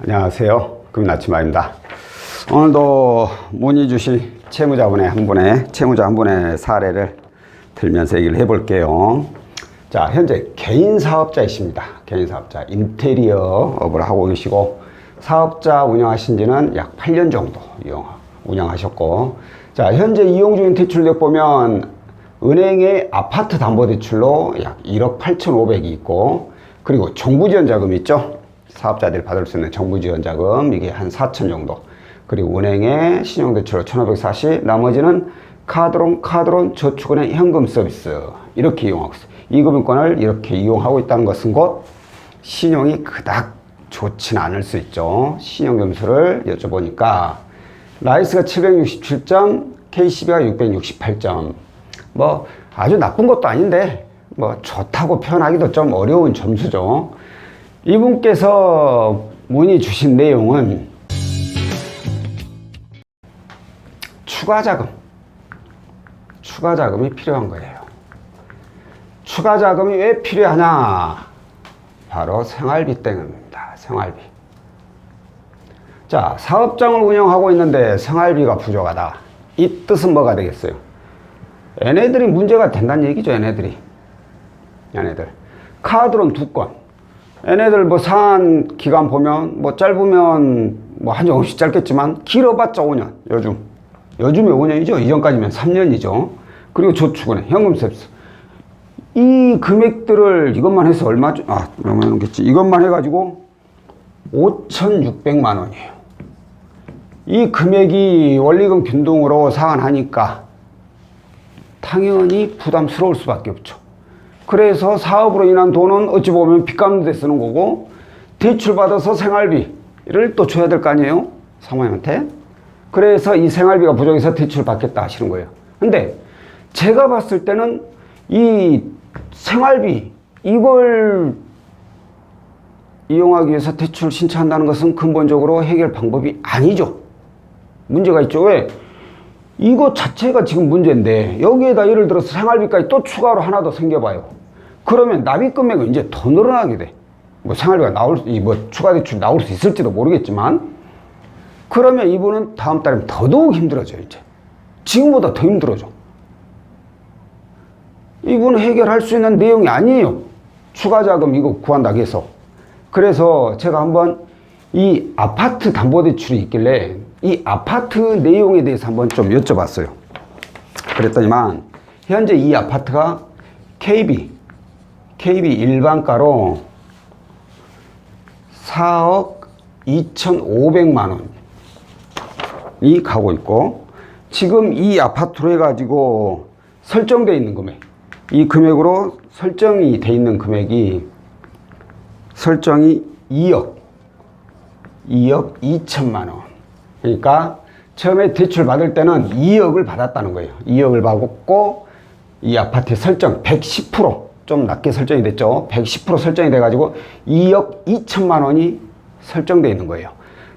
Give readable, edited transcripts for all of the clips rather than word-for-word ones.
안녕하세요. 금나치마입니다. 오늘도 문의 주신 채무자 한 분의 사례를 들면서 얘기를 해볼게요. 자, 현재 개인 사업자이십니다. 개인 사업자, 인테리어 업을 하고 계시고, 사업자 운영하신 지는 약 8년 정도 운영하셨고, 자, 현재 이용 중인 대출력 보면, 은행의 아파트 담보대출로 약 1억 8,500이 있고, 그리고 정부지원자금 있죠? 사업자들이 받을 수 있는 정부지원자금, 이게 한 4천 정도. 그리고 은행의 신용대출로 1,540, 나머지는 카드론, 저축은행 현금 서비스. 이렇게 이용하고 있어요. 이 금융권을 이렇게 이용하고 있다는 것은 곧 신용이 그닥 좋지는 않을 수 있죠. 신용점수를 여쭤보니까, 라이스가 767점, KCB가 668점. 뭐, 아주 나쁜 것도 아닌데, 뭐, 좋다고 표현하기도 좀 어려운 점수죠. 이분께서 문의 주신 내용은 추가 자금이 필요한 거예요. 추가 자금이 왜 필요하냐? 바로 생활비 때문입니다. 생활비. 자, 사업장을 운영하고 있는데 생활비가 부족하다. 이 뜻은 뭐가 되겠어요? 얘네들이 문제가 된다는 얘기죠. 얘네들. 카드론 2건. 얘네들 뭐 상한 기간 보면 뭐 짧으면 뭐 한정없이 짧겠지만 길어봤자 5년. 요즘에 5년이죠. 이전까지면 3년이죠. 그리고 저축은행, 현금 서비스. 이 금액들을 이것만 해서 얼마죠? 얼마였겠지? 이것만 해가지고 5,600만 원이에요. 이 금액이 원리금 균등으로 상환하니까 당연히 부담스러울 수밖에 없죠. 그래서 사업으로 인한 돈은 어찌 보면 빚 갚는 데 쓰는 거고, 대출 받아서 생활비를 또 줘야 될 거 아니에요? 사모님한테. 그래서 이 생활비가 부족해서 대출 받겠다 하시는 거예요. 근데 제가 봤을 때는 이 생활비, 이걸 이용하기 위해서 대출 신청한다는 것은 근본적으로 해결 방법이 아니죠. 문제가 있죠. 왜? 이거 자체가 지금 문제인데, 여기에다 예를 들어서 생활비까지 또 추가로 하나 더 생겨봐요. 그러면 납입 금액은 이제 더 늘어나게 돼. 뭐 생활비가 추가 대출이 나올 수 있을지도 모르겠지만, 그러면 이분은 다음 달에 더더욱 힘들어져요, 이제. 지금보다 더 힘들어져. 이분은 해결할 수 있는 내용이 아니에요. 추가 자금 이거 구한다고 해서. 그래서 제가 한번 이 아파트 담보대출이 있길래 이 아파트 내용에 대해서 한번 좀 여쭤봤어요. 그랬더니만 현재 이 아파트가 KB 일반가로 4억 2,500만 원이 가고 있고, 지금 이 아파트로 해가지고 설정되어 있는 금액, 이 금액으로 설정이 돼 있는 금액이 설정이 2억 2천만 원. 그러니까 처음에 대출 받을 때는 2억을 받았다는 거예요. 2억을 받았고, 이 아파트의 설정 110%, 좀 낮게 설정이 됐죠. 110% 설정이 돼가지고 2억 2천만 원이 설정되어 있는 거예요.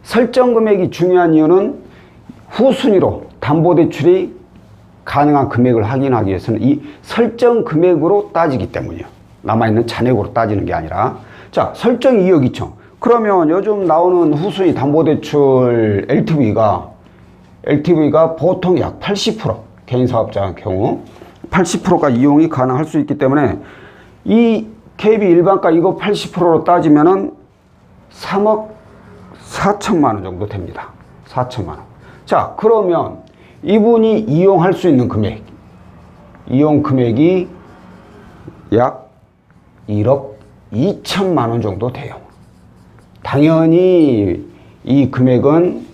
설정 금액이 중요한 이유는 후순위로 담보대출이 가능한 금액을 확인하기 위해서는 이 설정 금액으로 따지기 때문이에요. 남아있는 잔액으로 따지는 게 아니라. 자, 설정이 2억 2천. 그러면 요즘 나오는 후순위 담보대출 LTV가 보통 약 80%, 개인 사업자의 경우 80%가 이용이 가능할 수 있기 때문에 이 KB 일반가 이거 80%로 따지면은 3억 4천만 원 정도 됩니다. 4천만 원. 자, 그러면 이분이 이용할 수 있는 금액, 이용 금액이 약 1억 2천만 원 정도 돼요. 당연히 이 금액은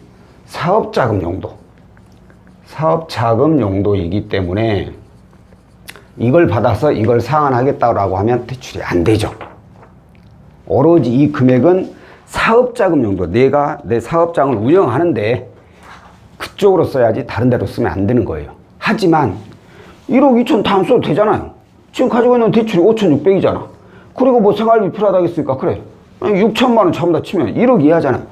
사업자금 용도이기 때문에 이걸 받아서 이걸 상환하겠다고 하면 대출이 안 되죠. 오로지 이 금액은 사업자금 용도, 내가 내 사업장을 운영하는데 그쪽으로 써야지 다른 데로 쓰면 안 되는 거예요. 하지만 1억 2천 다 안 써도 되잖아요. 지금 가지고 있는 대출이 5,600이잖아. 그리고 뭐 생활비 필요하다겠습니까? 그래. 6천만 원 처음 다 치면 1억 이하잖아요.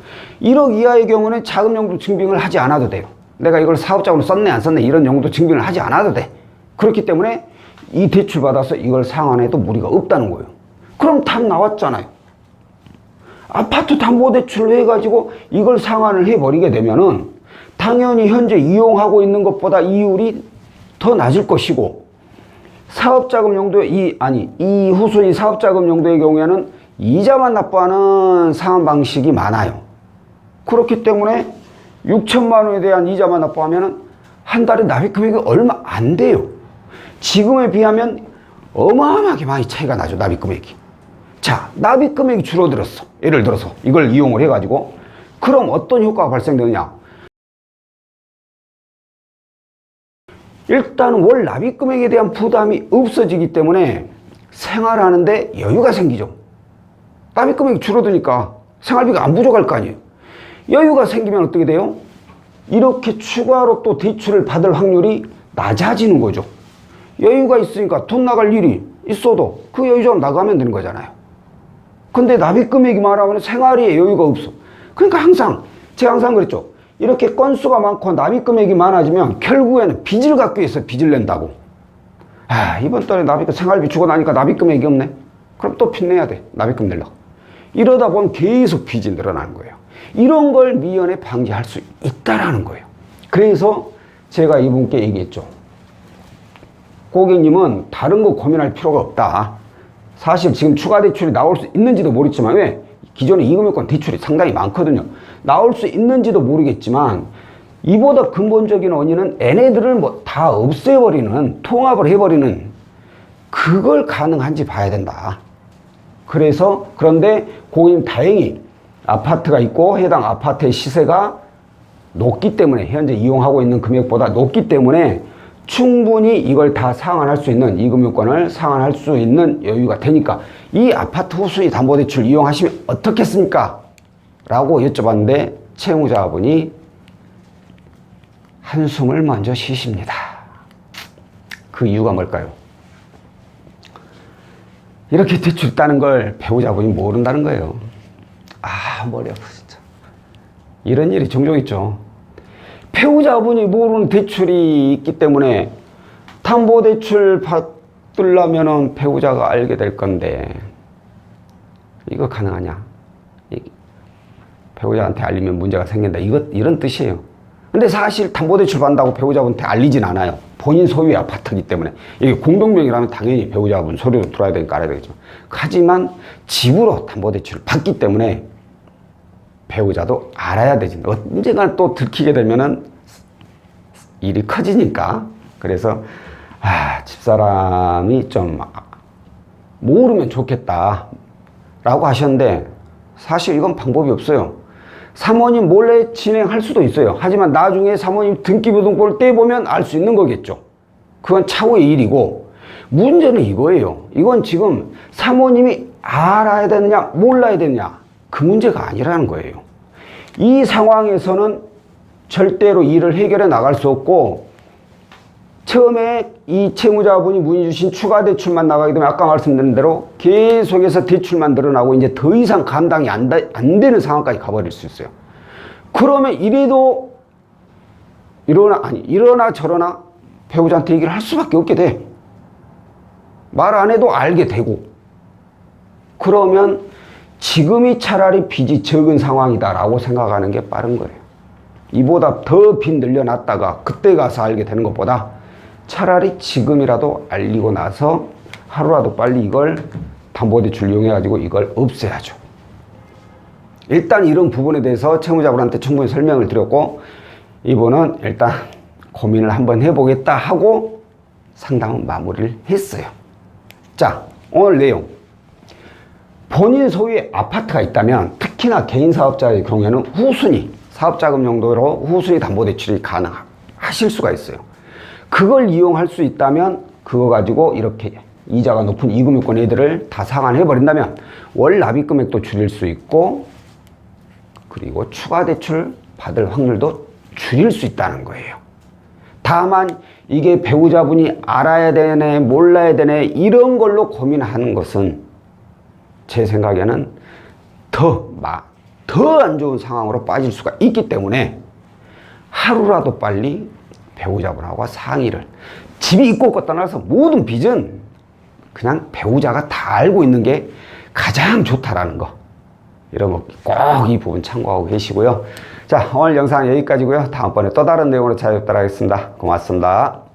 1억 이하의 경우는 자금 용도 증빙을 하지 않아도 돼요. 내가 이걸 사업장으로 썼네 안 썼네 이런 용도 증빙을 하지 않아도 돼. 그렇기 때문에 이 대출 받아서 이걸 상환해도 무리가 없다는 거예요. 그럼 답 나왔잖아요. 아파트 담보대출로 해가지고 이걸 상환을 해버리게 되면은 당연히 현재 이용하고 있는 것보다 이율이 더 낮을 것이고, 사업자금 용도, 이 후순위 사업자금 용도의 경우에는 이자만 납부하는 상환 방식이 많아요. 그렇기 때문에 6천만 원에 대한 이자만 납부하면은 한 달에 납입 금액이 얼마 안 돼요. 지금에 비하면 어마어마하게 많이 차이가 나죠, 납입 금액이. 자, 납입 금액이 줄어들었어. 예를 들어서 이걸 이용을 해가지고, 그럼 어떤 효과가 발생되느냐? 일단 월 납입 금액에 대한 부담이 없어지기 때문에 생활하는데 여유가 생기죠. 납입 금액이 줄어드니까 생활비가 안 부족할 거 아니에요. 여유가 생기면 어떻게 돼요? 이렇게 추가로 또 대출을 받을 확률이 낮아지는 거죠. 여유가 있으니까 돈 나갈 일이 있어도 그 여유 좀 나가면 되는 거잖아요. 근데 납입 금액이 많아면 생활에 여유가 없어. 그러니까 제가 항상 그랬죠. 이렇게 건수가 많고 납입 금액이 많아지면 결국에는 빚을 갖기 위해서 빚을 낸다고. 이번 달에 생활비 주고 나니까 납입 금액이 없네. 그럼 또 빚 내야 돼. 납입금 내려고. 이러다 보면 계속 빚이 늘어나는 거예요. 이런 걸 미연에 방지할 수 있다라는 거예요. 그래서 제가 이분께 얘기했죠. 고객님은 다른 거 고민할 필요가 없다. 사실 지금 추가 대출이 나올 수 있는지도 모르겠지만, 왜? 기존에 이금융권 대출이 상당히 많거든요. 나올 수 있는지도 모르겠지만, 이보다 근본적인 원인은 얘네들을 다 없애버리는, 통합을 해버리는, 그걸 가능한지 봐야 된다. 그런데 고객님 다행히 아파트가 있고 해당 아파트의 시세가 높기 때문에, 현재 이용하고 있는 금액보다 높기 때문에 충분히 이걸 다 상환할 수 있는, 이금융권을 상환할 수 있는 여유가 되니까 이 아파트 후순위 담보대출 이용하시면 어떻겠습니까? 라고 여쭤봤는데 채무자분이 한숨을 먼저 쉬십니다. 그 이유가 뭘까요? 이렇게 대출 따는 걸 배우자분이 모른다는 거예요. 머리 아파 진짜. 이런 일이 종종 있죠. 배우자분이 모르는 대출이 있기 때문에 담보대출 받으려면은 배우자가 알게 될 건데, 이거 가능하냐? 배우자한테 알리면 문제가 생긴다. 이런 뜻이에요. 근데 사실 담보대출 받는다고 배우자분한테 알리진 않아요. 본인 소유의 아파트이기 때문에. 이게 공동명의라면 당연히 배우자분 소리도 들어야 되니까 알아야 되겠죠. 하지만 집으로 담보대출을 받기 때문에 배우자도 알아야 되지. 언젠가 또 들키게 되면은 일이 커지니까. 그래서 집사람이 좀 모르면 좋겠다 라고 하셨는데, 사실 이건 방법이 없어요. 사모님 몰래 진행할 수도 있어요. 하지만 나중에 사모님 등기부등본을 떼보면 알 수 있는 거겠죠. 그건 차후의 일이고, 문제는 이거예요. 이건 지금 사모님이 알아야 되느냐 몰라야 되느냐, 그 문제가 아니라는 거예요. 이 상황에서는 절대로 일을 해결해 나갈 수 없고, 처음에 이 채무자분이 문의 주신 추가 대출만 나가게 되면 아까 말씀드린 대로 계속해서 대출만 늘어나고 이제 더 이상 감당이 안 되는 상황까지 가버릴 수 있어요. 그러면 이래도 이러나 저러나 배우자한테 얘기를 할 수밖에 없게 돼. 말 안 해도 알게 되고. 그러면 지금이 차라리 빚이 적은 상황이다라고 생각하는 게 빠른 거예요. 이보다 더 빚 늘려놨다가 그때 가서 알게 되는 것보다 차라리 지금이라도 알리고 나서 하루라도 빨리 이걸 담보대출 이용해가지고 이걸 없애야죠. 일단 이런 부분에 대해서 채무자분한테 충분히 설명을 드렸고, 이분은 일단 고민을 한번 해보겠다 하고 상담은 마무리를 했어요. 자, 오늘 내용. 본인 소유의 아파트가 있다면, 특히나 개인 사업자의 경우에는 후순위, 사업자금 용도로 후순위 담보대출이 가능하실 수가 있어요. 그걸 이용할 수 있다면 그거 가지고 이렇게 이자가 높은 이금융권 애들을 다 상환해버린다면 월 납입 금액도 줄일 수 있고, 그리고 추가 대출 받을 확률도 줄일 수 있다는 거예요. 다만 이게 배우자분이 알아야 되네 몰라야 되네 이런 걸로 고민하는 것은 제 생각에는 더 안 좋은 상황으로 빠질 수가 있기 때문에 하루라도 빨리 배우자분하고 상의를, 집이 있고 없고 떠나서 모든 빚은 그냥 배우자가 다 알고 있는 게 가장 좋다라는 거. 이런 거 꼭 이 부분 참고하고 계시고요. 자, 오늘 영상 여기까지고요. 다음번에 또 다른 내용으로 찾아뵙도록 하겠습니다. 고맙습니다.